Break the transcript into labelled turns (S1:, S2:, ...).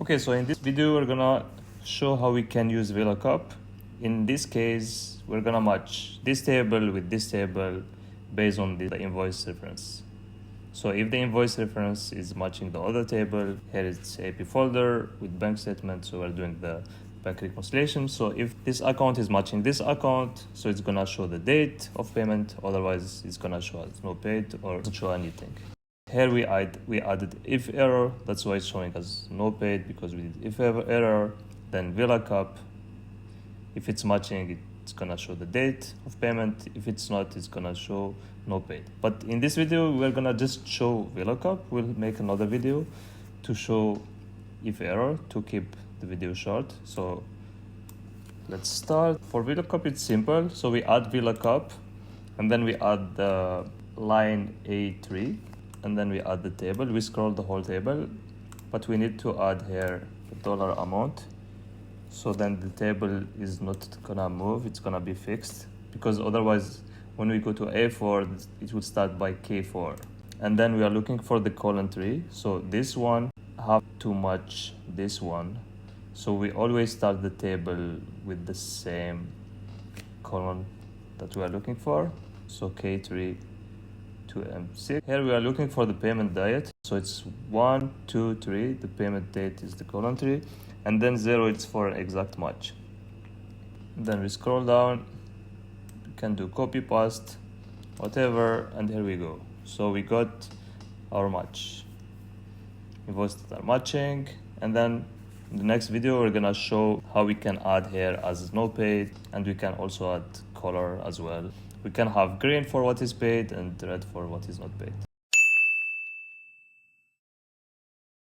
S1: Okay, so in this video we're gonna show how we can use VLOOKUP. In this case, we're gonna match this table with this table based on the invoice reference. So if the invoice reference is matching the other table, here it's AP folder with bank statement, so we're doing the bank reconciliation. So if this account is matching this account, so it's gonna show the date of payment, otherwise it's gonna show as no paid or not show anything. Here we added if error, that's why it's showing as no paid, because we did if error, then VLOOKUP. If it's matching, it's gonna show the date of payment. If it's not, it's gonna show no paid. But in this video, we're gonna just show VLOOKUP. We'll make another video to show if error to keep the video short. So let's start. For VLOOKUP, it's simple. So we add VLOOKUP, and then we add the line A3, and then we add the table. We scroll the whole table, but we need to add here the dollar amount. So then the table is not gonna move, it's gonna be fixed, because otherwise when we go to A4, it will start by K4. And then we are looking for the column 3. So this one have to match this one. So we always start the table with the same column that we are looking for. So K3 to M6. Here we are looking for the payment date. So it's 1, 2, 3. The payment date is the column 3. And then 0, it's for an exact match. Then we scroll down, we can do copy, paste, whatever, and here we go. So we got our match. Invoices that are matching, and then in the next video we're gonna show how we can add here as no paid, and we can also add color as well. We can have green for what is paid and red for what is not paid.